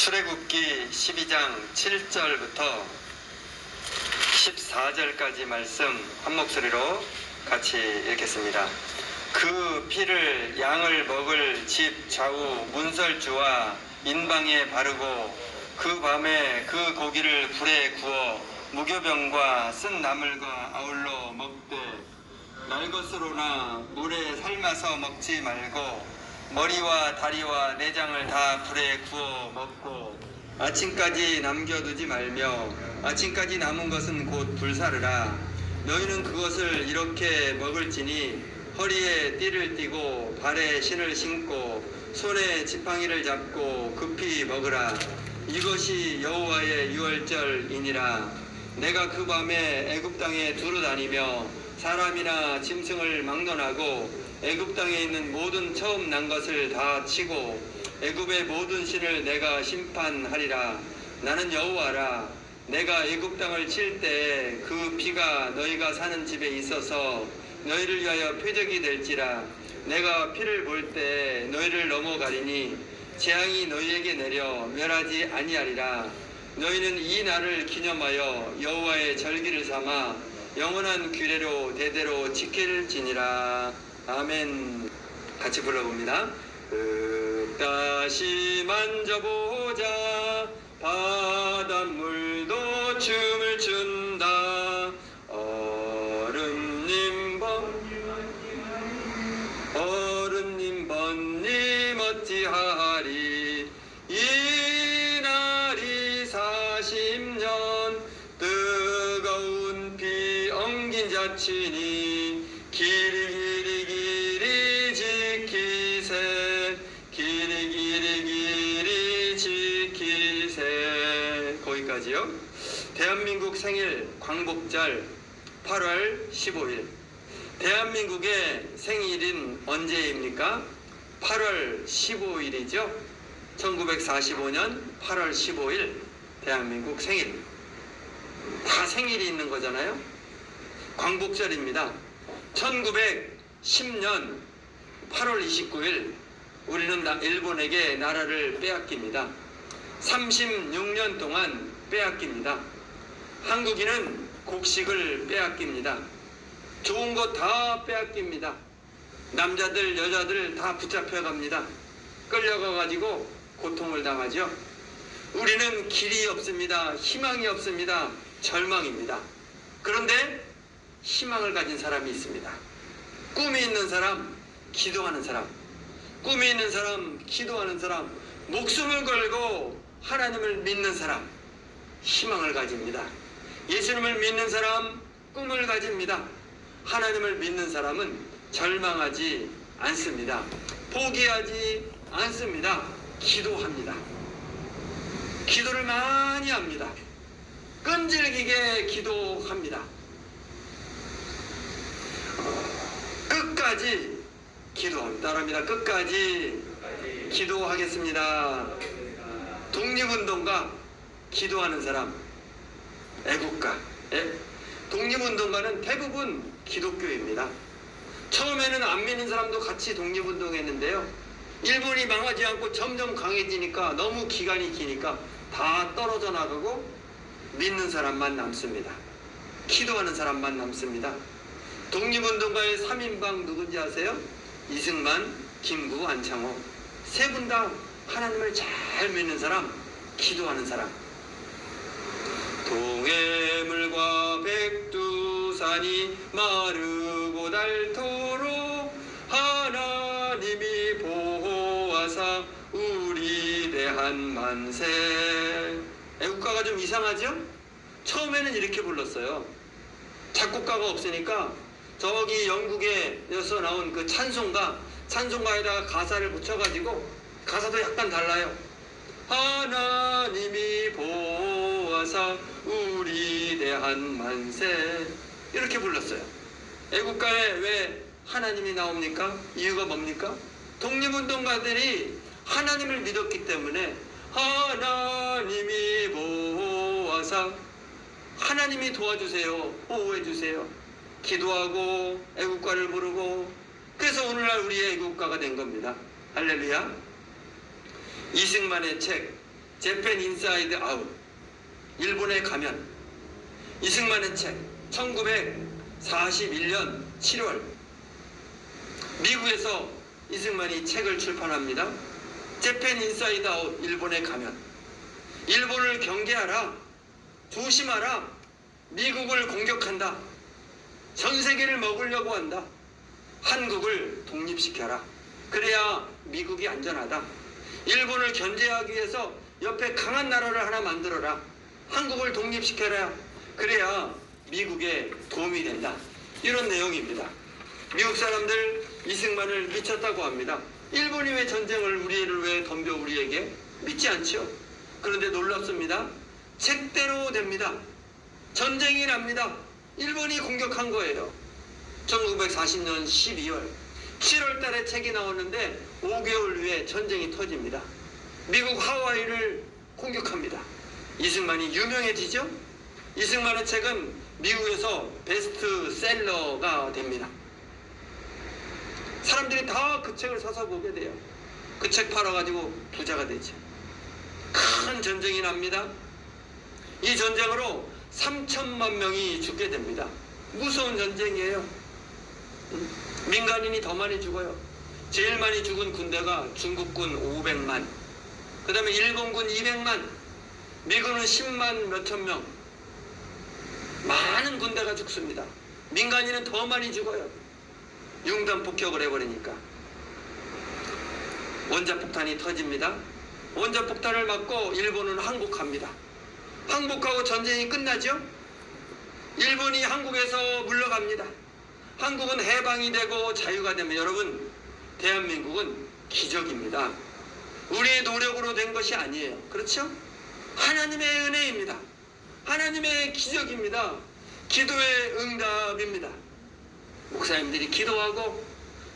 출애굽기 12장 7절부터 14절까지 말씀 한 목소리로 같이 읽겠습니다. 그 피를 양을 먹을 집 좌우 문설주와 인방에 바르고 그 밤에 그 고기를 불에 구워 무교병과 쓴 나물과 아울러 먹되 날것으로나 물에 삶아서 먹지 말고 머리와 다리와 내장을 다 불에 구워 먹고 아침까지 남겨두지 말며 아침까지 남은 것은 곧 불사르라. 너희는 그것을 이렇게 먹을지니 허리에 띠를 띠고 발에 신을 신고 손에 지팡이를 잡고 급히 먹으라. 이것이 여호와의 유월절이니라. 내가 그 밤에 애굽 땅에 두루 다니며 사람이나 짐승을 막론하고 애굽 땅에 있는 모든 처음 난 것을 다 치고 애굽의 모든 신을 내가 심판하리라. 나는 여호와라. 내가 애굽 땅을 칠 때 그 피가 너희가 사는 집에 있어서 너희를 위하여 표적이 될지라. 내가 피를 볼 때 너희를 넘어가리니 재앙이 너희에게 내려 멸하지 아니하리라. 너희는 이 날을 기념하여 여호와의 절기를 삼아 영원한 규례로 대대로 지킬지니라. 아멘. 같이 불러봅니다. 다시 만져보자. 바닷물도 춤을 춘다. 어른님 번님 어찌하리. 이날이 40년 뜨거운 피 엉긴 자치니 길이 지키세. 거기까지요. 대한민국 생일 광복절 8월 15일. 대한민국의 생일인 언제입니까? 8월 15일이죠. 1945년 8월 15일 대한민국 생일. 다 생일이 있는 거잖아요. 광복절입니다. 1910년 8월 29일 우리는 일본에게 나라를 빼앗깁니다. 36년 동안 빼앗깁니다. 한국인은 곡식을 빼앗깁니다. 좋은 거 다 빼앗깁니다. 남자들 여자들 다 붙잡혀갑니다. 끌려가가지고 고통을 당하죠. 우리는 길이 없습니다. 희망이 없습니다. 절망입니다. 그런데 희망을 가진 사람이 있습니다. 꿈이 있는 사람, 기도하는 사람. 꿈이 있는 사람, 기도하는 사람, 목숨을 걸고 하나님을 믿는 사람, 희망을 가집니다. 예수님을 믿는 사람, 꿈을 가집니다. 하나님을 믿는 사람은 절망하지 않습니다. 포기하지 않습니다. 기도합니다. 기도를 많이 합니다. 끈질기게 기도합니다. 끝까지 기도합니다. 따라합니다. 끝까지 기도하겠습니다. 독립운동가, 기도하는 사람, 애국가. 독립운동가는 대부분 기독교입니다. 처음에는 안 믿는 사람도 같이 독립운동했는데요. 일본이 망하지 않고 점점 강해지니까 너무 기간이 기니까 다 떨어져 나가고 믿는 사람만 남습니다. 기도하는 사람만 남습니다. 독립운동가의 3인방 누군지 아세요? 이승만, 김구, 안창호. 세 분 다 하나님을 잘 믿는 사람, 기도하는 사람. 동해물과 백두산이 마르고 닳도록 하나님이 보호하사 우리 대한 만세. 애국가가 좀 이상하죠? 처음에는 이렇게 불렀어요. 작곡가가 없으니까 저기 영국에서 나온 그 찬송가에다가 가사를 붙여가지고 가사도 약간 달라요. 하나님이 보호하사 우리 대한 만세. 이렇게 불렀어요. 애국가에 왜 하나님이 나옵니까? 이유가 뭡니까? 독립운동가들이 하나님을 믿었기 때문에 하나님이 보호하사, 하나님이 도와주세요, 보호해주세요, 기도하고 애국가를 부르고, 그래서 오늘날 우리의 애국가가 된 겁니다. 할렐루야. 이승만의 책 재팬 인사이드 아웃, 일본에 가면, 이승만의 책, 1941년 7월 미국에서 이승만이 책을 출판합니다. 재팬 인사이드 아웃, 일본에 가면. 일본을 경계하라, 조심하라, 미국을 공격한다, 전 세계를 먹으려고 한다, 한국을 독립시켜라, 그래야 미국이 안전하다, 일본을 견제하기 위해서 옆에 강한 나라를 하나 만들어라, 한국을 독립시켜라, 그래야 미국에 도움이 된다. 이런 내용입니다. 미국 사람들 이승만을 미쳤다고 합니다. 일본이 왜 전쟁을 우리를 왜 덤벼 우리에게? 믿지 않죠. 그런데 놀랍습니다. 책대로 됩니다. 전쟁이 납니다. 일본이 공격한 거예요. 1940년 12월 7월 달에 책이 나왔는데 5개월 후에 전쟁이 터집니다. 미국 하와이를 공격합니다. 이승만이 유명해지죠. 이승만의 책은 미국에서 베스트셀러가 됩니다. 사람들이 다 그 책을 사서 보게 돼요. 그 책 팔아가지고 부자가 되죠. 큰 전쟁이 납니다. 이 전쟁으로 3천만 명이 죽게 됩니다. 무서운 전쟁이에요. 민간인이 더 많이 죽어요. 제일 많이 죽은 군대가 중국군 500만, 그 다음에 일본군 200만, 미군은 10만 몇천 명. 많은 군대가 죽습니다. 민간인은 더 많이 죽어요. 융단 폭격을 해버리니까. 원자폭탄이 터집니다. 원자폭탄을 맞고 일본은 항복합니다. 항복하고 전쟁이 끝나죠. 일본이 한국에서 물러갑니다. 한국은 해방이 되고 자유가 되면, 여러분, 대한민국은 기적입니다. 우리의 노력으로 된 것이 아니에요. 그렇죠? 하나님의 은혜입니다. 하나님의 기적입니다. 기도의 응답입니다. 목사님들이 기도하고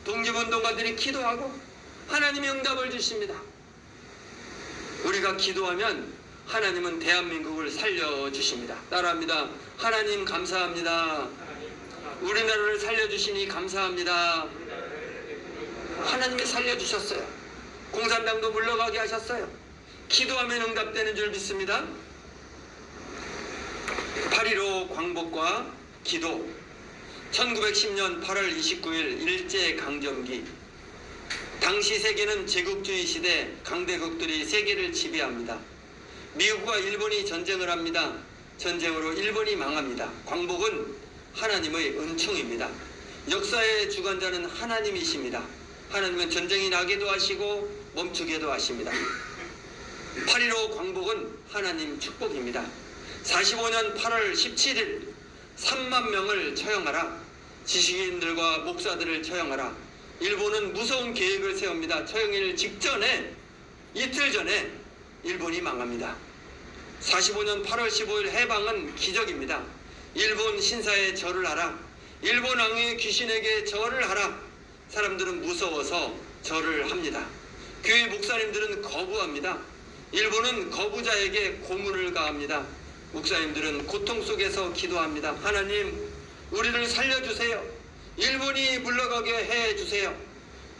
독립운동가들이 기도하고 하나님의 응답을 주십니다. 우리가 기도하면 하나님은 대한민국을 살려주십니다. 따라합니다. 하나님 감사합니다. 우리나라를 살려주시니 감사합니다. 하나님이 살려주셨어요. 공산당도 물러가게 하셨어요. 기도하면 응답되는 줄 믿습니다. 8.15 광복과 기도. 1910년 8월 29일 일제강점기. 당시 세계는 제국주의 시대, 강대국들이 세계를 지배합니다. 미국과 일본이 전쟁을 합니다. 전쟁으로 일본이 망합니다. 광복은 하나님의 은총입니다. 역사의 주관자는 하나님이십니다. 하나님은 전쟁이 나게도 하시고 멈추게도 하십니다. 8.15 광복은 하나님 축복입니다. 45년 8월 17일 3만 명을 처형하라. 지식인들과 목사들을 처형하라. 일본은 무서운 계획을 세웁니다. 처형일 직전에, 이틀 전에 일본이 망합니다. 45년 8월 15일 해방은 기적입니다. 일본 신사에 절을 하라. 일본 왕의 귀신에게 절을 하라. 사람들은 무서워서 절을 합니다. 교회 목사님들은 거부합니다. 일본은 거부자에게 고문을 가합니다. 목사님들은 고통 속에서 기도합니다. 하나님, 우리를 살려주세요. 일본이 물러가게 해주세요.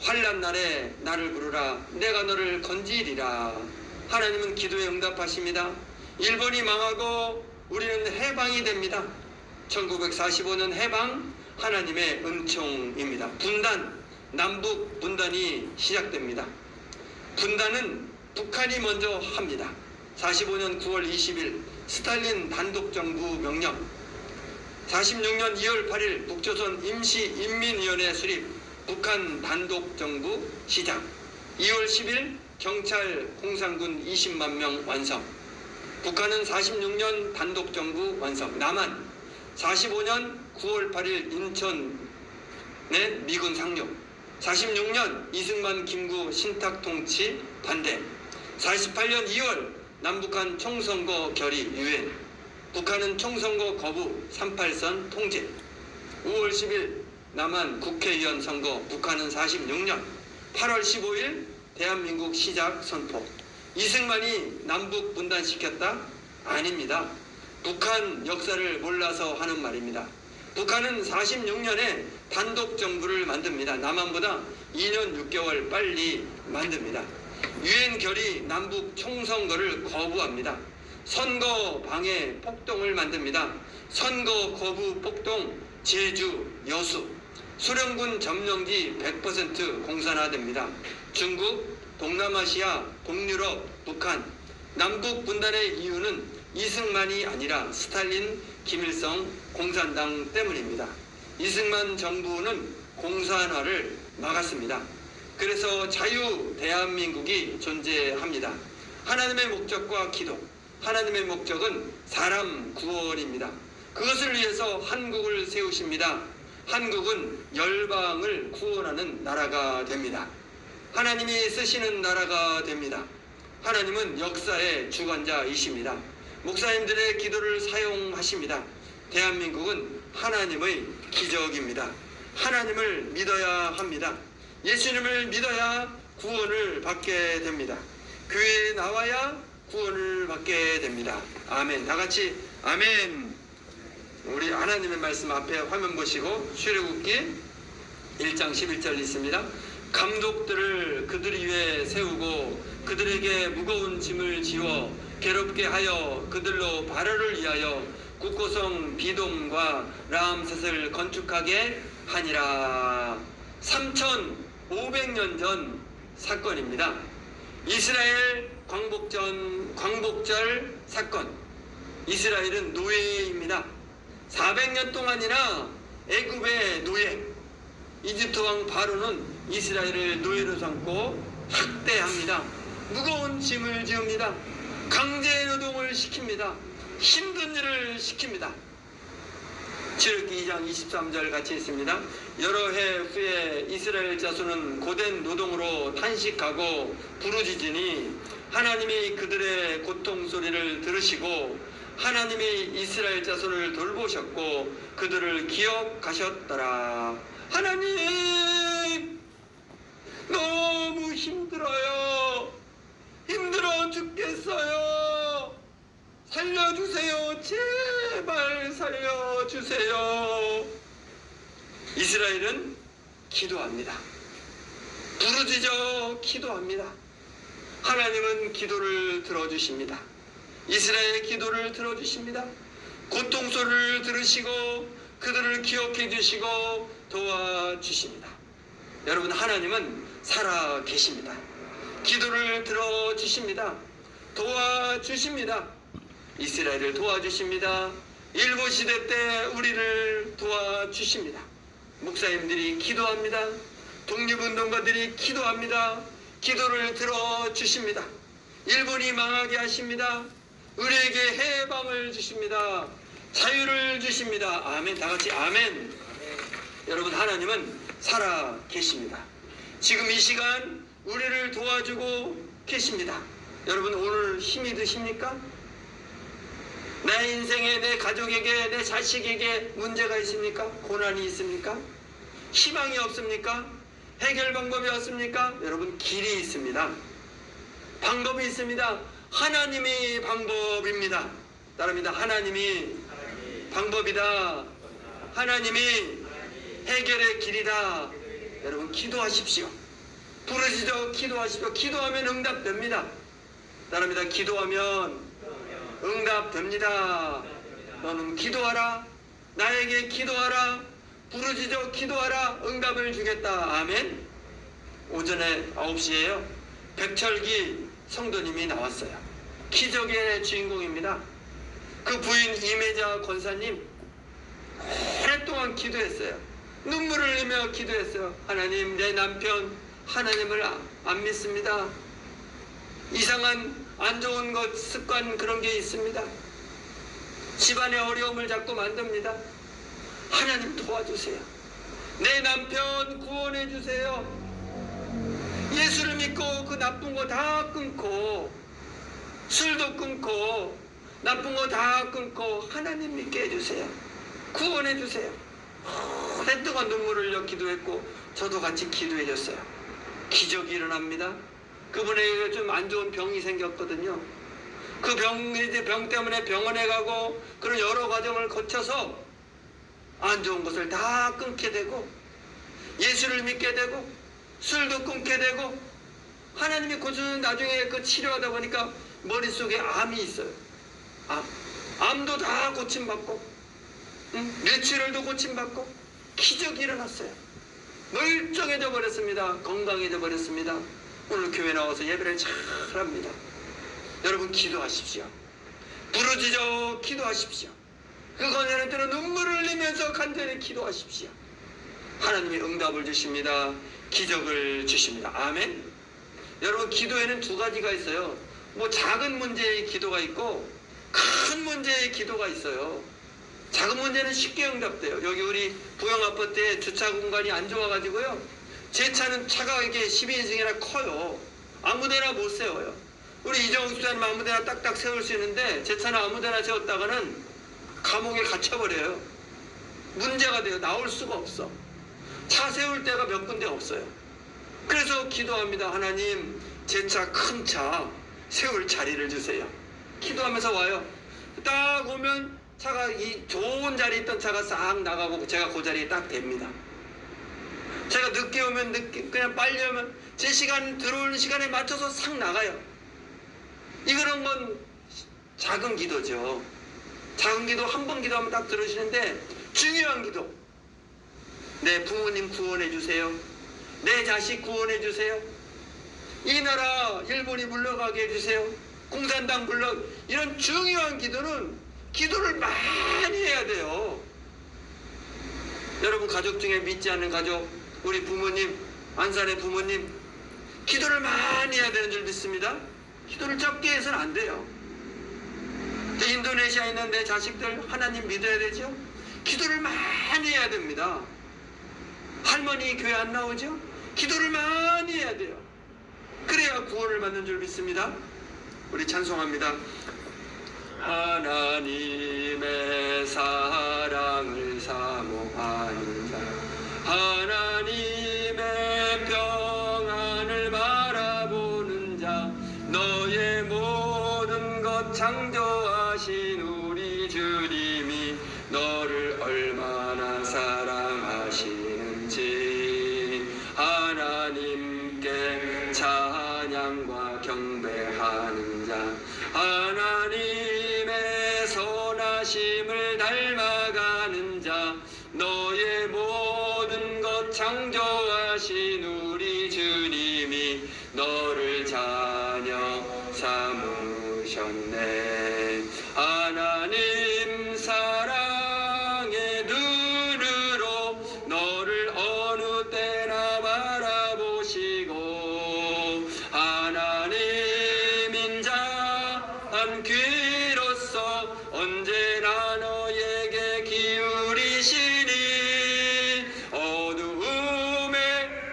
환난 날에 나를 부르라. 내가 너를 건지리라. 하나님은 기도에 응답하십니다. 일본이 망하고 우리는 해방이 됩니다. 1945년 해방, 하나님의 은총입니다. 분단, 남북 분단이 시작됩니다. 분단은 북한이 먼저 합니다. 45년 9월 20일 스탈린 단독정부 명령. 46년 2월 8일 북조선 임시인민위원회 수립, 북한 단독정부 시작. 2월 10일 경찰 공산군 20만 명 완성. 북한은 46년 단독정부 완성. 남한 45년 9월 8일 인천에 미군 상륙. 46년 이승만 김구 신탁통치 반대. 48년 2월 남북한 총선거 결의 유엔. 북한은 총선거 거부 38선 통제. 5월 10일 남한 국회의원 선거. 북한은 46년 8월 15일 대한민국 시작 선포. 이승만이 남북 분단시켰다? 아닙니다. 북한 역사를 몰라서 하는 말입니다. 북한은 46년에 단독 정부를 만듭니다. 남한보다 2년 6개월 빨리 만듭니다. 유엔 결의 남북 총선거를 거부합니다. 선거 방해 폭동을 만듭니다. 선거 거부 폭동 제주, 여수, 소련군 점령지 100% 공산화됩니다. 중국, 동남아시아, 동유럽, 북한, 남북 분단의 이유는 이승만이 아니라 스탈린, 김일성, 공산당 때문입니다. 이승만 정부는 공산화를 막았습니다. 그래서 자유 대한민국이 존재합니다. 하나님의 목적과 기도, 하나님의 목적은 사람 구원입니다. 그것을 위해서 한국을 세우십니다. 한국은 열방을 구원하는 나라가 됩니다. 하나님이 쓰시는 나라가 됩니다. 하나님은 역사의 주관자이십니다. 목사님들의 기도를 사용하십니다. 대한민국은 하나님의 기적입니다. 하나님을 믿어야 합니다. 예수님을 믿어야 구원을 받게 됩니다. 교회에 나와야 구원을 받게 됩니다. 아멘. 다 같이 아멘. 우리 하나님의 말씀 앞에 화면 보시고 출애굽기 1장 11절 있습니다. 감독들을 그들 위에 세우고 그들에게 무거운 짐을 지워 괴롭게 하여 그들로 바로를 위하여 국고성 비돔과 라암셋을 건축하게 하니라. 3500년 전 사건입니다. 이스라엘 광복절 사건. 이스라엘은 노예입니다. 400년 동안이나 애굽의 노예. 이집트 왕 바로는 이스라엘을 노예로 삼고 학대합니다. 무거운 짐을 지웁니다. 강제 노동을 시킵니다. 힘든 일을 시킵니다. 출애굽기 2장 23절 같이 있습니다. 여러 해 후에 이스라엘 자손은 고된 노동으로 탄식하고 부르짖으니 하나님이 그들의 고통 소리를 들으시고 하나님이 이스라엘 자손을 돌보셨고 그들을 기억하셨더라. 하나님, 너무 힘들어요. 힘들어 죽겠어요. 살려주세요. 제발 살려주세요. 이스라엘은 기도합니다. 부르짖어 기도합니다. 하나님은 기도를 들어주십니다. 이스라엘의 기도를 들어주십니다. 고통 소리를 들으시고 그들을 기억해 주시고 도와주십니다. 여러분, 하나님은 살아 계십니다. 기도를 들어주십니다. 도와주십니다. 이스라엘을 도와주십니다. 일본시대 때 우리를 도와주십니다. 목사님들이 기도합니다. 독립운동가들이 기도합니다. 기도를 들어주십니다. 일본이 망하게 하십니다. 우리에게 해방을 주십니다. 자유를 주십니다. 아멘. 다 같이 아멘. 여러분, 하나님은 살아 계십니다. 지금 이 시간 우리를 도와주고 계십니다. 여러분, 오늘 힘이 드십니까? 내 인생에, 내 가족에게, 내 자식에게 문제가 있습니까? 고난이 있습니까? 희망이 없습니까? 해결 방법이 없습니까? 여러분, 길이 있습니다. 방법이 있습니다. 하나님이 방법입니다. 따릅니다. 하나님이 방법이다. 하나님이 해결의 길이다. 여러분, 기도하십시오. 부르짖어 기도하십시오. 기도하면 응답됩니다. 따릅니다. 기도하면 응답됩니다. 너는 기도하라. 나에게 기도하라. 부르짖어 기도하라. 응답을 주겠다. 아멘. 오전에 9시에요. 백철기 성도님이 나왔어요. 기적의 주인공입니다. 그 부인 이매자 권사님 오랫동안 기도했어요. 눈물을 흘리며 기도했어요. 하나님, 내 남편 하나님을 안 믿습니다. 이상한 안 좋은 것, 습관 그런 게 있습니다. 집안의 어려움을 자꾸 만듭니다. 하나님 도와주세요. 내 남편 구원해 주세요. 예수를 믿고 그 나쁜 거 다 끊고 술도 끊고 나쁜 거 다 끊고 하나님 믿게 해주세요. 구원해 주세요. 오랫동안 눈물을 흘려 기도했고 저도 같이 기도해 줬어요. 기적이 일어납니다. 그분에게 좀 안 좋은 병이 생겼거든요. 그 병 때문에 병원에 가고 그런 여러 과정을 거쳐서 안 좋은 것을 다 끊게 되고 예수를 믿게 되고 술도 끊게 되고 하나님이 고쳐주는 나중에 그 치료하다 보니까 머릿속에 암이 있어요. 암도 다 고침받고, 뇌출혈도 고침받고, 기적이 일어났어요. 멀쩡해져 버렸습니다. 건강해져 버렸습니다. 오늘 교회 나와서 예배를 잘합니다. 여러분 기도하십시오. 부르짖어 기도하십시오. 그거는 때로 눈물을 흘리면서 간절히 기도하십시오. 하나님이 응답을 주십니다. 기적을 주십니다. 아멘. 여러분 기도에는 두 가지가 있어요. 뭐 작은 문제의 기도가 있고 큰 문제의 기도가 있어요. 작은 문제는 쉽게 응답돼요. 여기 우리 부영 아파트에 주차 공간이 안 좋아가지고요, 제 차는 차가 이게 12인승이라 커요. 아무데나 못 세워요. 우리 이정욱 집사님 아무데나 딱딱 세울 수 있는데 제 차는 아무데나 세웠다가는 감옥에 갇혀버려요. 문제가 돼요. 나올 수가 없어. 차 세울 데가 몇 군데 없어요. 그래서 기도합니다. 하나님, 제 차 큰 차 세울 자리를 주세요. 기도하면서 와요. 딱 오면 차가 이 좋은 자리에 있던 차가 싹 나가고 제가 그 자리에 딱 됩니다. 제가 늦게 오면 늦게, 그냥 빨리 오면 제 시간 들어오는 시간에 맞춰서 싹 나가요. 이런 건 작은 기도죠. 작은 기도 한 번 기도하면 딱 들으시는데, 중요한 기도. 내 부모님 구원해 주세요. 내 자식 구원해 주세요. 이 나라 일본이 물러가게 해주세요. 공산당 이런 중요한 기도는 기도를 많이 해야 돼요. 여러분 가족 중에 믿지 않는 가족, 우리 부모님, 안산의 부모님, 기도를 많이 해야 되는 줄 믿습니다. 기도를 적게 해서는 안 돼요. 인도네시아에 있는 내 자식들 하나님 믿어야 되죠. 기도를 많이 해야 됩니다. 할머니 교회 안 나오죠? 기도를 많이 해야 돼요. 그래야 구원을 받는 줄 믿습니다. 우리 찬송합니다. 하나님의 사랑을 사모하는 자, 하나님의 평안을 바라보는 자, 너의 모든 것 창조하신 우리 주님이 너를 얼마나 사랑하시는지, 하나님께 찬양과 경배하는 자, 하나님의 선하심을 닮아가는 자, 너의 모든 것 창조하신 우리 주님이 너를 자녀 삼으셨네. 하나님 사랑의 눈으로 너를 어느 때나 바라보시고, 하나님 인자한 귀로서 언제나 너에게 기울이시니, 어두움에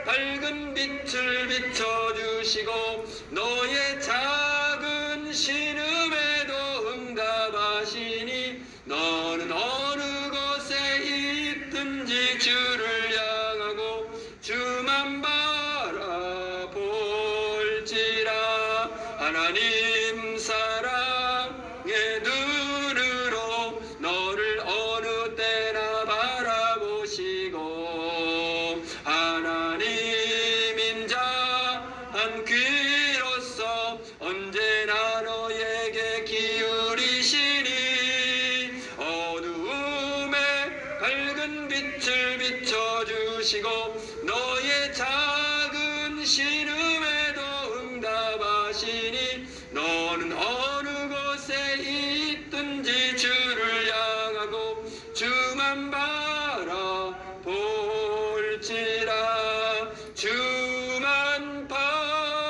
밝은 빛을 비춰주시고 너의 작은 신음에도 응답하시니, 너는 어느 곳에 있든지 주를 향하고 주만 바라볼지라. 하나님 사랑의 눈으로 너를 어느 때나 바라보시고, 하나님 인자한 귀로서 언제나 너에게 기울이시니, 어두움에 밝은 빛을 비춰주시고 너의 작은 신음에도 응답하시니, 너는 어느 곳에 있든지 주를 향하고 주만 바라볼지라. 주만 바라볼지라.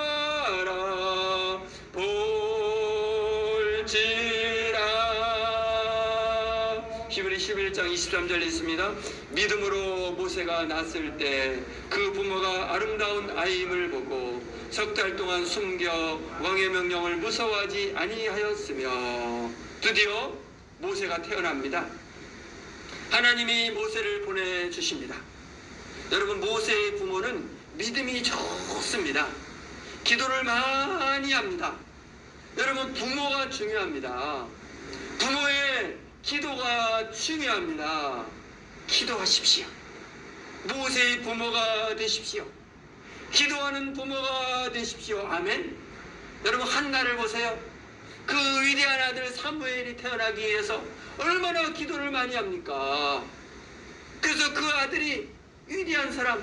히브리 11장 23절에 있습니다. 믿음으로 모세가 낳았을 때 그 부모가 아름다운 아이임을 보고 석 달 동안 숨겨 왕의 명령을 무서워하지 아니하였으며, 드디어 모세가 태어납니다. 하나님이 모세를 보내주십니다. 여러분, 모세의 부모는 믿음이 좋습니다. 기도를 많이 합니다. 여러분, 부모가 중요합니다. 부모의 기도가 중요합니다. 기도하십시오. 모세의 부모가 되십시오. 기도하는 부모가 되십시오. 아멘. 여러분, 한나를 보세요. 그 위대한 아들 사무엘이 태어나기 위해서 얼마나 기도를 많이 합니까? 그래서 그 아들이 위대한 사람,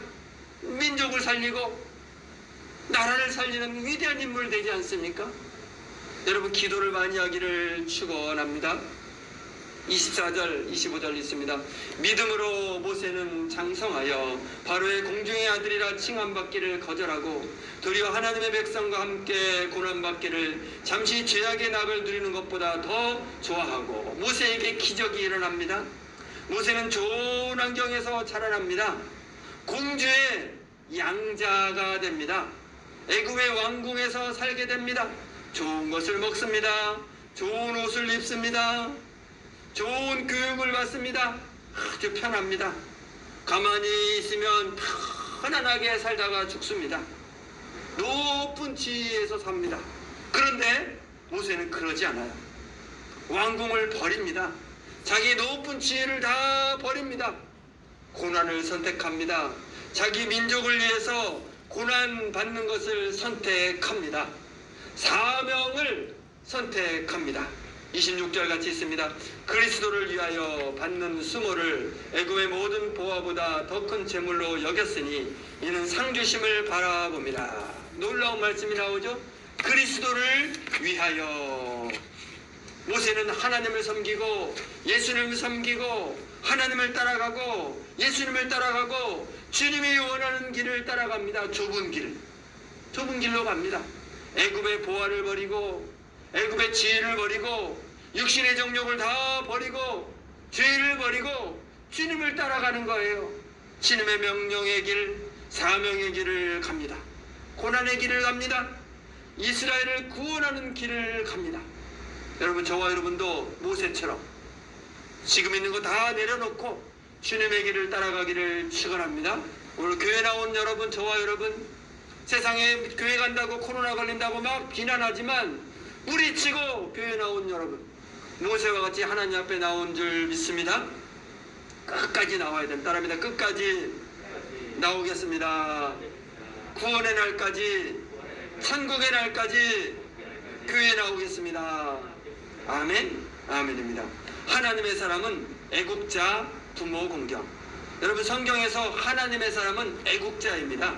민족을 살리고 나라를 살리는 위대한 인물 되지 않습니까? 여러분, 기도를 많이 하기를 축원합니다. 24절 25절 있습니다. 믿음으로 모세는 장성하여 바로의 공중의 아들이라 칭함받기를 거절하고 도리어 하나님의 백성과 함께 고난받기를 잠시 죄악의 낙을 누리는 것보다 더 좋아하고 모세에게 기적이 일어납니다. 모세는 좋은 환경에서 자라납니다. 공주의 양자가 됩니다. 애굽의 왕궁에서 살게 됩니다. 좋은 것을 먹습니다. 좋은 옷을 입습니다. 좋은 교육을 받습니다. 아주 편합니다. 가만히 있으면 편안하게 살다가 죽습니다. 높은 지위에서 삽니다. 그런데 모세는 그러지 않아요. 왕궁을 버립니다. 자기 높은 지위를 다 버립니다. 고난을 선택합니다. 자기 민족을 위해서 고난 받는 것을 선택합니다. 사명을 선택합니다. 26절 같이 있습니다. 그리스도를 위하여 받는 수모를 애굽의 모든 보화보다 더 큰 재물로 여겼으니 이는 상주심을 바라봅니다. 놀라운 말씀이 나오죠. 그리스도를 위하여. 모세는 하나님을 섬기고 예수님을 섬기고 하나님을 따라가고 예수님을 따라가고 주님이 원하는 길을 따라갑니다. 좁은 길로 갑니다. 애굽의 보화를 버리고 애굽의 지혜를 버리고 육신의 정욕을 다 버리고 죄를 버리고 주님을 따라가는 거예요. 주님의 명령의 길, 사명의 길을 갑니다. 고난의 길을 갑니다. 이스라엘을 구원하는 길을 갑니다. 여러분, 저와 여러분도 모세처럼 지금 있는 거 다 내려놓고 주님의 길을 따라가기를 축원합니다. 오늘 교회 나온 여러분, 저와 여러분, 세상에 교회 간다고 코로나 걸린다고 막 비난하지만 뿌리치고 교회 나온 여러분, 모세와 같이 하나님 앞에 나온 줄 믿습니다. 끝까지 나와야 된다. 따라합니다. 끝까지 나오겠습니다. 구원의 날까지, 천국의 날까지 교회에 나오겠습니다. 아멘. 아멘입니다. 하나님의 사람은 애국자, 부모 공경. 여러분, 성경에서 하나님의 사람은 애국자입니다.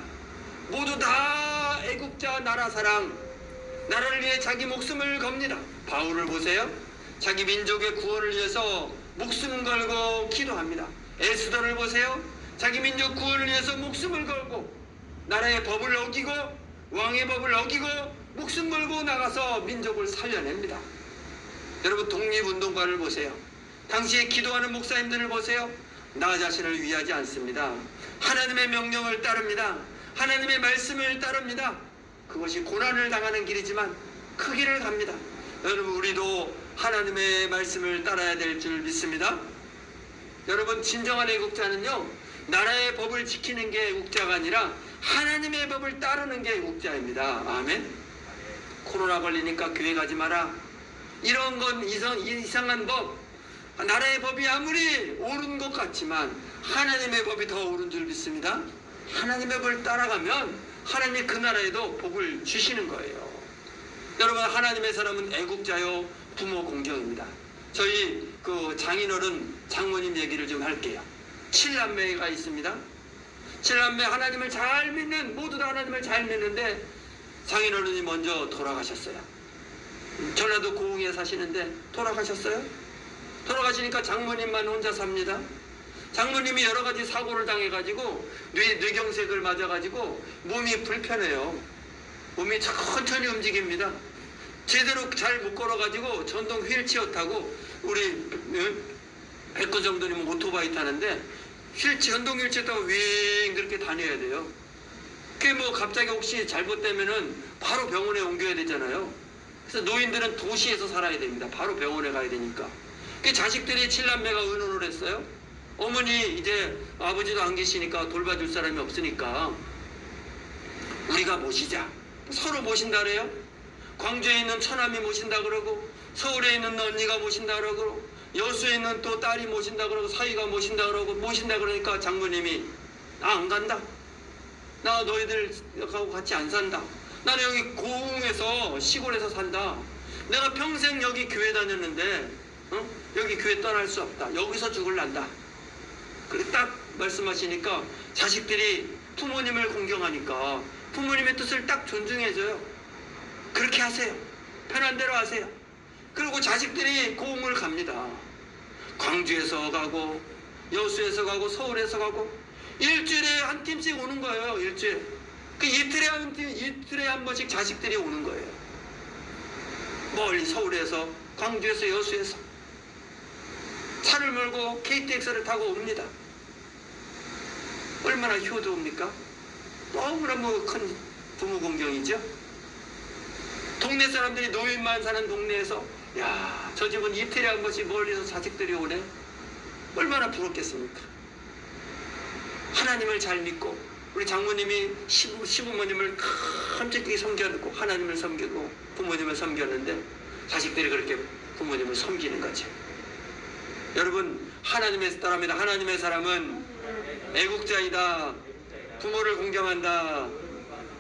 모두 다 애국자, 나라 사랑, 나라를 위해 자기 목숨을 겁니다. 바울을 보세요. 자기 민족의 구원을 위해서 목숨 걸고 기도합니다. 에스더를 보세요. 자기 민족 구원을 위해서 목숨을 걸고 나라의 법을 어기고 왕의 법을 어기고 목숨 걸고 나가서 민족을 살려냅니다. 여러분, 독립운동가를 보세요. 당시에 기도하는 목사님들을 보세요. 나 자신을 위하지 않습니다. 하나님의 명령을 따릅니다. 하나님의 말씀을 따릅니다. 그것이 고난을 당하는 길이지만 그 길을 갑니다. 여러분, 우리도 하나님의 말씀을 따라야 될 줄 믿습니다. 여러분, 진정한 애국자는요, 나라의 법을 지키는 게 애국자가 아니라 하나님의 법을 따르는 게 애국자입니다. 아멘. 코로나 걸리니까 교회 가지 마라, 이런 건 이상한 법, 나라의 법이 아무리 옳은 것 같지만 하나님의 법이 더 옳은 줄 믿습니다. 하나님의 법을 따라가면 하나님이 그 나라에도 복을 주시는 거예요. 여러분, 하나님의 사람은 애국자요, 부모 공경입니다. 저희 그 장인어른 장모님 얘기를 좀 할게요. 7남매가 있습니다. 7남매 하나님을 잘 믿는, 모두 다 하나님을 잘 믿는데 장인어른이 먼저 돌아가셨어요. 전라도 고흥에 사시는데 돌아가셨어요. 돌아가시니까 장모님만 혼자 삽니다. 장모님이 여러 가지 사고를 당해가지고 뇌경색을 맞아가지고 몸이 불편해요. 몸이 천천히 움직입니다. 제대로 잘 못 걸어가지고 전동 휠체어 타고, 우리 백구 정도님은 오토바이 타는데 전동 휠체어 타고 윙 그렇게 다녀야 돼요. 그게 뭐 갑자기 혹시 잘못되면은 바로 병원에 옮겨야 되잖아요. 그래서 노인들은 도시에서 살아야 됩니다. 바로 병원에 가야 되니까. 그 자식들이 7남매가 의논을 했어요. 어머니 이제 아버지도 안 계시니까 돌봐줄 사람이 없으니까 우리가 모시자. 서로 모신다 그래요. 광주에 있는 처남이 모신다 그러고, 서울에 있는 언니가 모신다 그러고, 여수에 있는 또 딸이 모신다 그러고, 사위가 모신다 그러고, 모신다 그러니까 장모님이 나 안 간다. 나 너희들하고 같이 안 산다. 나는 여기 고흥에서 시골에서 산다. 내가 평생 여기 교회 다녔는데 여기 교회 떠날 수 없다. 여기서 죽을란다. 그렇게 딱 말씀하시니까 자식들이 부모님을 공경하니까 부모님의 뜻을 딱 존중해줘요. 그렇게 하세요. 편한 대로 하세요. 그리고 자식들이 고흥을 갑니다. 광주에서 가고 여수에서 가고 서울에서 가고 일주일에 한 팀씩 오는 거예요. 일주일에. 그 이틀에 한 번씩 자식들이 오는 거예요. 멀리 서울에서 광주에서 여수에서 차를 몰고 KTX를 타고 옵니다. 얼마나 효도입니까? 너무나 큰 부모 공경이죠. 동네 사람들이 노인만 사는 동네에서 야, 저 집은 이틀에 한 번씩 멀리서 자식들이 오네. 얼마나 부럽겠습니까? 하나님을 잘 믿고 우리 장모님이 시부모님을 깜찍하게 섬겨놓고 하나님을 섬기고 부모님을 섬겼는데 자식들이 그렇게 부모님을 섬기는 거죠. 여러분, 하나님의 사람이다. 하나님의 사람은 애국자이다. 부모를 공경한다.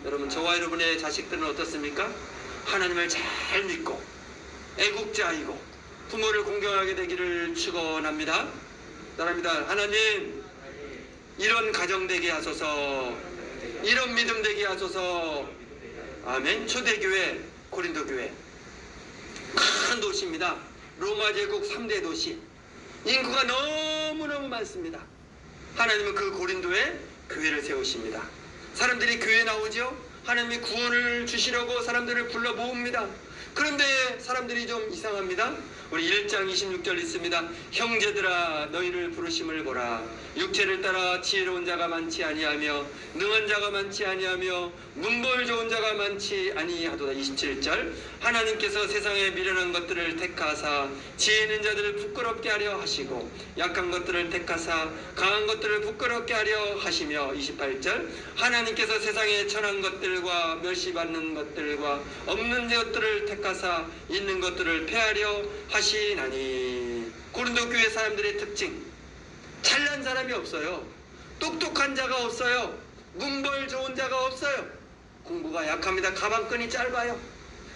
여러분, 저와 여러분의 자식들은 어떻습니까? 하나님을 잘 믿고 애국자이고 부모를 공경하게 되기를 축원합니다. 따라합니다. 하나님, 이런 가정 되게 하소서. 이런 믿음 되게 하소서. 아멘. 초대교회 고린도교회 큰 도시입니다. 로마 제국 3대 도시. 인구가 너무너무 많습니다. 하나님은 그 고린도에 교회를 세우십니다. 사람들이 교회에 나오죠. 하나님이 구원을 주시려고 사람들을 불러 모읍니다. 그런데 사람들이 좀 이상합니다. 우리 1장 26절 있습니다. 형제들아, 너희를 부르심을 보라. 육체를 따라 지혜로운 자가 많지 아니하며 능한 자가 많지 아니하며 문벌 좋은 자가 많지 아니하도다. 27절. 하나님께서 세상에 미련한 것들을 택하사 지혜 있는 자들을 부끄럽게 하려 하시고 약한 것들을 택하사 강한 것들을 부끄럽게 하려 하시며 28절. 하나님께서 세상에 천한 것들과 멸시받는 것들과 없는 것들을 택하사 있는 것들을 폐하려 하시나니. 고린도 교회 사람들의 특징, 잘난 사람이 없어요. 똑똑한 자가 없어요. 문벌 좋은 자가 없어요. 공부가 약합니다. 가방끈이 짧아요.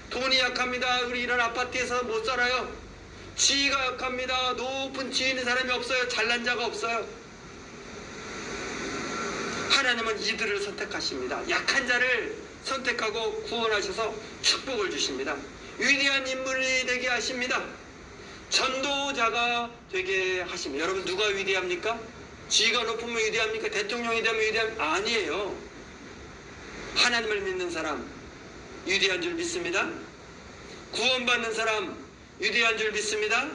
돈이 약합니다. 우리 이런 아파트에서 못 살아요. 지위가 약합니다. 높은 지위 있는 사람이 없어요. 잘난 자가 없어요. 하나님은 이들을 선택하십니다. 약한 자를 선택하고 구원하셔서 축복을 주십니다. 위대한 인물이 되게 하십니다. 전도자가 되게 하십니다. 여러분, 누가 위대합니까? 지위가 높으면 위대합니까? 대통령이 되면 위대합니까? 아니에요. 하나님을 믿는 사람 위대한 줄 믿습니다. 구원받는 사람 위대한 줄 믿습니다.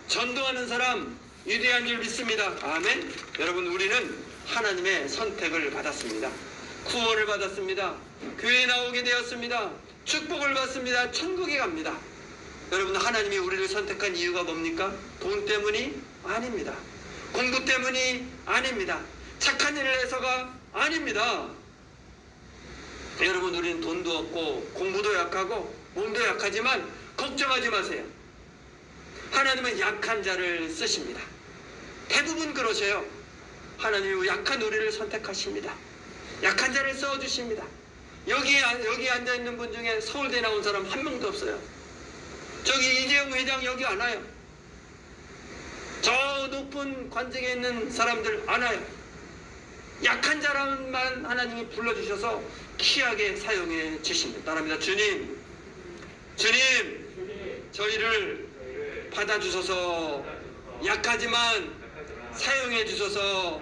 전도하는 사람 위대한 줄 믿습니다. 아멘. 여러분, 우리는 하나님의 선택을 받았습니다. 구원을 받았습니다. 교회에 나오게 되었습니다. 축복을 받습니다. 천국에 갑니다. 여러분, 하나님이 우리를 선택한 이유가 뭡니까? 돈 때문이 아닙니다. 공부 때문이 아닙니다. 착한 일을 해서가 아닙니다. 여러분, 우리는 돈도 없고 공부도 약하고 몸도 약하지만 걱정하지 마세요. 하나님은 약한 자를 쓰십니다. 대부분 그러셔요. 하나님이 약한 우리를 선택하십니다. 약한 자를 써주십니다. 여기 앉아있는 분 중에 서울대 나온 사람 한 명도 없어요. 저기 이재용 회장 여기 안 와요. 저 높은 관직에 있는 사람들 안 와요. 약한 사람만 하나님이 불러주셔서 귀하게 사용해 주십니다. 따라합니다. 주님, 저희를 받아주셔서 약하지만 사용해 주셔서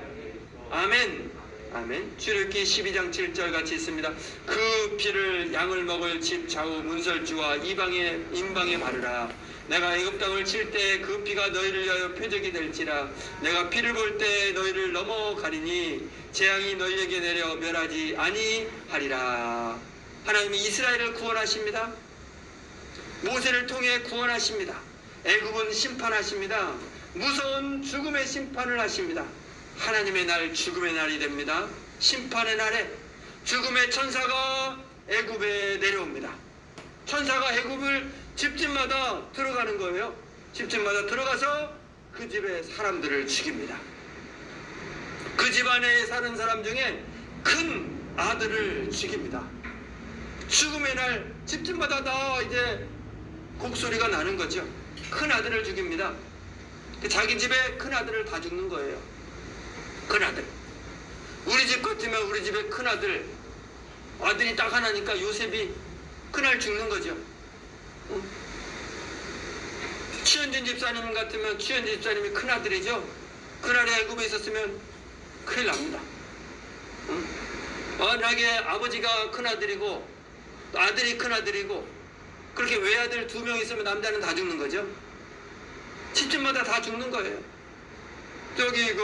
아멘. 아멘. 출애굽기 12장 7절 같이 있습니다. 그 피를 양을 먹을 집 좌우 문설주와 임방에 바르라. 내가 애굽 땅을 칠 때 그 피가 너희를 위하여 표적이 될지라. 내가 피를 볼 때 너희를 넘어가리니 재앙이 너희에게 내려 멸하지 아니하리라. 하나님이 이스라엘을 구원하십니다. 모세를 통해 구원하십니다. 애굽은 심판하십니다. 무서운 죽음의 심판을 하십니다. 하나님의 날, 죽음의 날이 됩니다. 심판의 날에 죽음의 천사가 애굽에 내려옵니다. 천사가 애굽을 집집마다 들어가는 거예요. 집집마다 들어가서 그 집의 사람들을 죽입니다. 그 집 안에 사는 사람 중에 큰 아들을 죽입니다. 죽음의 날 집집마다 다 이제 곡소리가 나는 거죠. 큰 아들을 죽입니다. 자기 집에 큰 아들을 다 죽는 거예요. 큰 아들. 우리 집 같으면 우리 집에 큰 아들이 딱 하나니까 요셉이 그날 죽는 거죠. 최현진 집사님 같으면 최현진 집사님이 큰 아들이죠. 그날에 애굽에 있었으면 큰일 납니다. 만약에 아버지가 큰 아들이고 아들이 큰 아들이고 그렇게 외아들 2명 있으면 남자는 다 죽는 거죠. 집집마다 다 죽는 거예요. 저기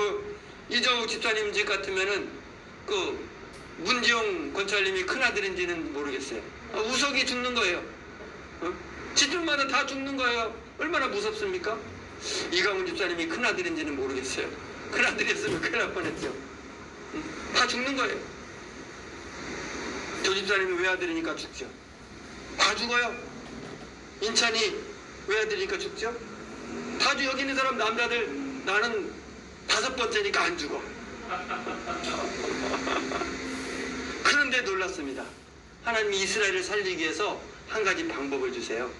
이정욱 집사님 집 같으면은 문지용 권찰님이 큰 아들인지는 모르겠어요. 우석이 죽는 거예요. 집집마다 다 죽는 거예요. 얼마나 무섭습니까? 이강훈 집사님이 큰 아들인지는 모르겠어요. 큰 아들이었으면 큰일 날 뻔했죠. 다 죽는 거예요. 조 집사님이 외아들이니까 죽죠. 다 죽어요. 인찬이 외아들이니까 죽죠. 다 여기 있는 사람 남자들 나는 5번째니까 안 죽어. 그런데 놀랐습니다. 하나님이 이스라엘을 살리기 위해서 한 가지 방법을 주세요.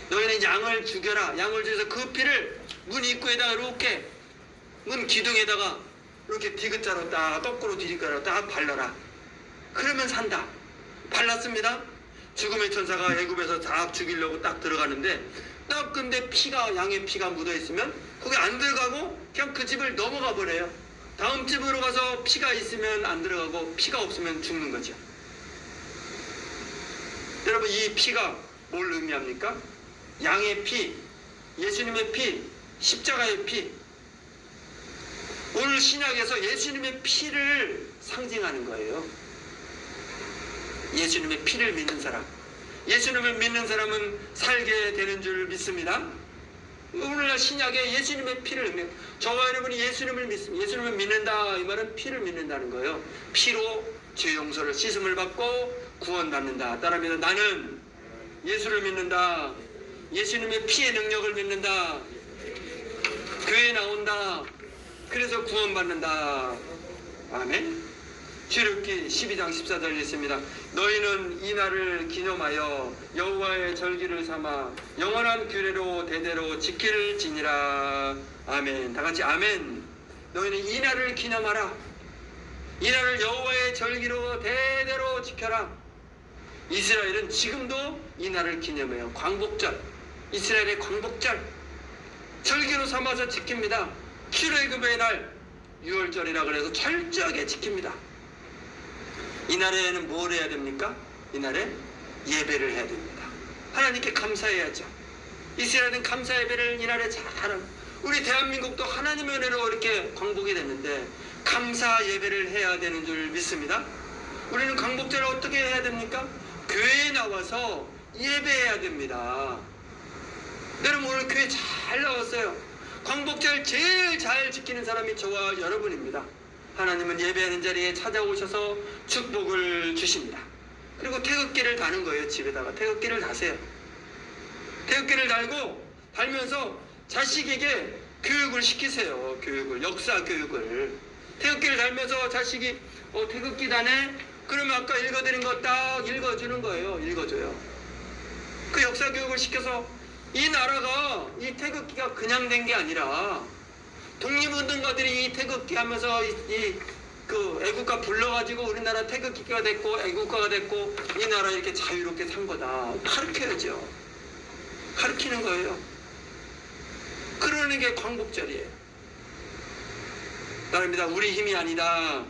너희는 양을 죽여라. 양을 죽여서 그 피를 문 입구에다가 이렇게 문 기둥에다가 이렇게 디귿자로 딱 거꾸로 디귿자로 딱 발라라. 그러면 산다. 발랐습니다. 죽음의 천사가 애굽에서 다 죽이려고 딱 들어가는데 딱 근데 양의 피가 묻어 있으면 거기 안 들어가고 그냥 그 집을 넘어가 버려요. 다음 집으로 가서 피가 있으면 안 들어가고 피가 없으면 죽는 거죠. 여러분 이 피가 뭘 의미합니까? 양의 피, 예수님의 피, 십자가의 피. 오늘 신약에서 예수님의 피를 상징하는 거예요. 예수님의 피를 믿는 사람. 예수님을 믿는 사람은 살게 되는 줄 믿습니다. 오늘날 신약에 예수님의 피를 의미해요. 저와 여러분이 예수님을 믿습니다. 예수님을 믿는다 이 말은 피를 믿는다는 거예요. 피로 죄 용서를 씻음을 받고 구원받는다. 따라합니다. 나는 예수를 믿는다. 예수님의 피의 능력을 믿는다. 교회에 나온다. 그래서 구원받는다. 아멘. 출애굽기 12장 14절 있습니다. 너희는 이 날을 기념하여 여호와의 절기를 삼아 영원한 규례로 대대로 지킬지니라. 아멘. 다 같이 아멘. 너희는 이 날을 기념하라. 이 날을 여호와의 절기로 대대로 지켜라. 이스라엘은 지금도 이 날을 기념해요. 광복절. 이스라엘의 광복절. 절기로 삼아서 지킵니다. 출애굽의 날 6월절이라 그래서 철저하게 지킵니다. 이 날에는 뭘 해야 됩니까? 이 날에 예배를 해야 됩니다. 하나님께 감사해야죠. 이스라엘은 감사 예배를 이 날에 잘하는, 우리 대한민국도 하나님의 은혜로 이렇게 광복이 됐는데 감사 예배를 해야 되는 줄 믿습니다. 우리는 광복절을 어떻게 해야 됩니까? 교회에 나와서 예배해야 됩니다. 여러분 오늘 교회 잘 나왔어요. 광복절 제일 잘 지키는 사람이 저와 여러분입니다. 하나님은 예배하는 자리에 찾아오셔서 축복을 주십니다. 그리고 태극기를 다는 거예요. 집에다가 태극기를 다세요. 태극기를 달면서 자식에게 교육을 시키세요. 교육을, 역사 교육을. 태극기를 달면서 자식이 태극기 다네? 그러면 아까 읽어드린 거 딱 읽어주는 거예요. 읽어줘요. 그 역사 교육을 시켜서 이 나라가 이 태극기가 그냥 된 게 아니라 독립운동가들이 이 태극기 하면서 그 애국가 불러가지고 우리나라 태극기가 됐고 애국가가 됐고 이 나라 이렇게 자유롭게 산 거다. 가르쳐야죠. 가르치는 거예요. 그러는 게 광복절이에요. 따릅니다. 우리 힘이 아니다.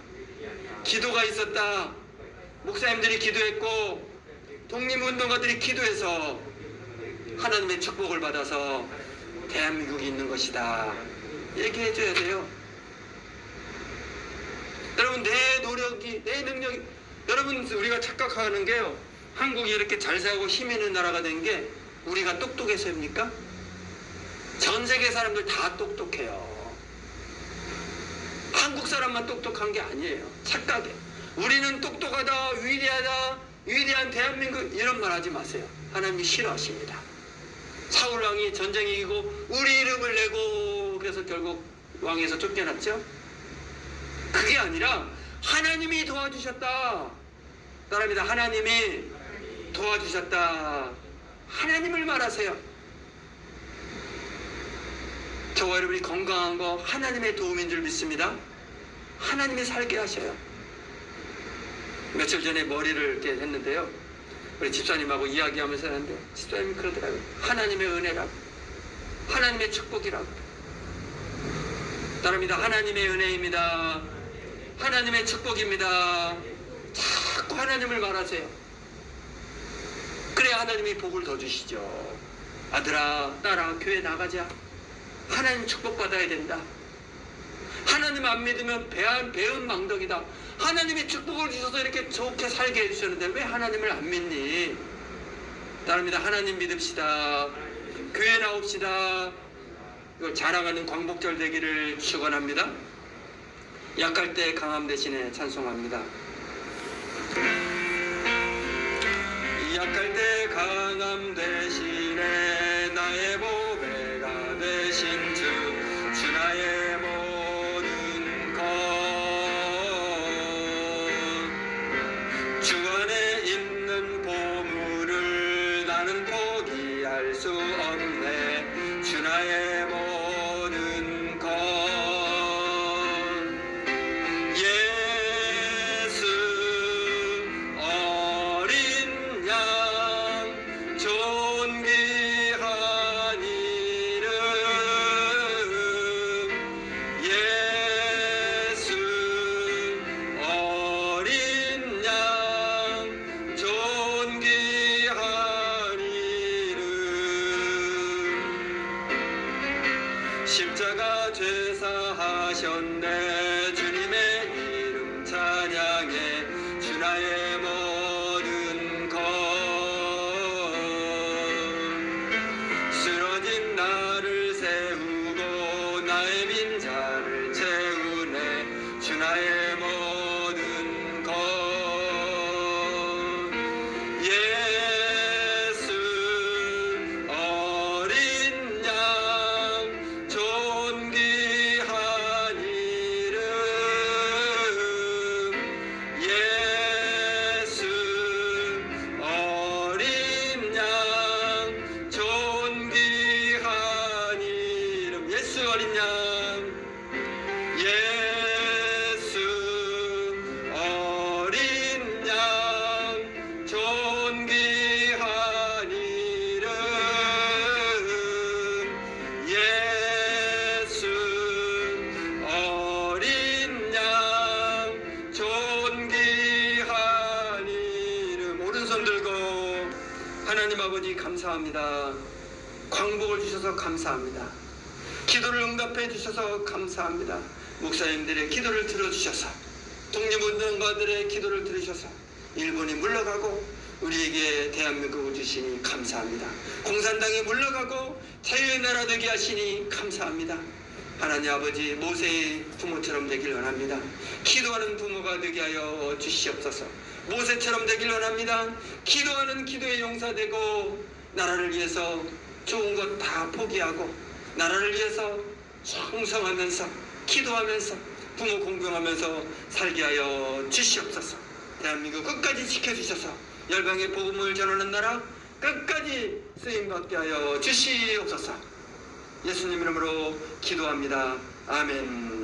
기도가 있었다. 목사님들이 기도했고 독립운동가들이 기도해서 하나님의 축복을 받아서 대한민국이 있는 것이다. 얘기해줘야 돼요. 여러분 내 노력이, 내 능력이, 여러분 우리가 착각하는 게요, 한국이 이렇게 잘 살고 힘 있는 나라가 된 게 우리가 똑똑해서입니까? 전 세계 사람들 다 똑똑해요. 한국 사람만 똑똑한 게 아니에요. 착각해. 우리는 똑똑하다, 위대하다, 위대한 대한민국 이런 말 하지 마세요. 하나님이 싫어하십니다. 사울왕이 전쟁 이기고 우리 이름을 내고 그래서 결국 왕에서 쫓겨났죠. 그게 아니라 하나님이 도와주셨다. 따라합니다. 하나님이 도와주셨다. 하나님을 말하세요. 저와 여러분이 건강한 거 하나님의 도움인 줄 믿습니다. 하나님이 살게 하셔요. 며칠 전에 머리를 이렇게 했는데요. 우리 집사님하고 이야기하면서 하는데 집사님이 그러더라고요. 하나님의 은혜라고, 하나님의 축복이라고. 따릅니다. 하나님의 은혜입니다. 하나님의 축복입니다. 자꾸 하나님을 말하세요. 그래야 하나님이 복을 더 주시죠. 아들아, 딸아, 교회 나가자. 하나님 축복받아야 된다. 하나님 안 믿으면 배은 망덕이다. 하나님이 축복을 주셔서 이렇게 좋게 살게 해주셨는데 왜 하나님을 안 믿니? 따릅니다. 하나님 믿읍시다. 교회 나옵시다. 이걸 자랑하는 광복절 되기를 축원합니다. 약할 때 강함 대신에 찬송합니다. 약할 때 강함 대신에 나의 보배가 되신 주 나의 모든 것 주 안에 있는 보물을 나는 포기할 수 없네. 주 나의 모든 것 예수 어린 양 존귀한 이름 예수 어린 양 존귀한 이름 십자가 죄사하셨네. 주님의 이름 찬양해. 주 나의 모든 것 쓰러진 나를 세우고 나의 빈자를 채우네. 주 나의 모든 것 예수 어린 양 존귀한 이름 예수 어린 양 존귀한 이름 예수 어린 양 예수 어린 양 존귀한 이름 예수 어린 양 존귀한 이름 오른손 들고 하나님 아버지 감사합니다. 광복을 주셔서 감사합니다. 기도를 응답해 주셔서 감사합니다. 목사님들의 기도를 들어주셔서 독립운동가들의 기도를 들으셔서 일본이 물러가고 우리에게 대한민국을 주시니 감사합니다. 공산당이 물러가고 자유의 나라 되게 하시니 감사합니다. 하나님 아버지 모세의 부모처럼 되길 원합니다. 기도하는 부모가 되게 하여 주시옵소서. 모세처럼 되길 원합니다. 기도하는 기도의 용사되고 나라를 위해서 좋은 것 다 포기하고 나라를 위해서 충성하면서 기도하면서 부모 공경하면서 살게 하여 주시옵소서. 대한민국 끝까지 지켜주셔서 열방의 복음을 전하는 나라 끝까지 쓰임받게 하여 주시옵소서. 예수님 이름으로 기도합니다. 아멘.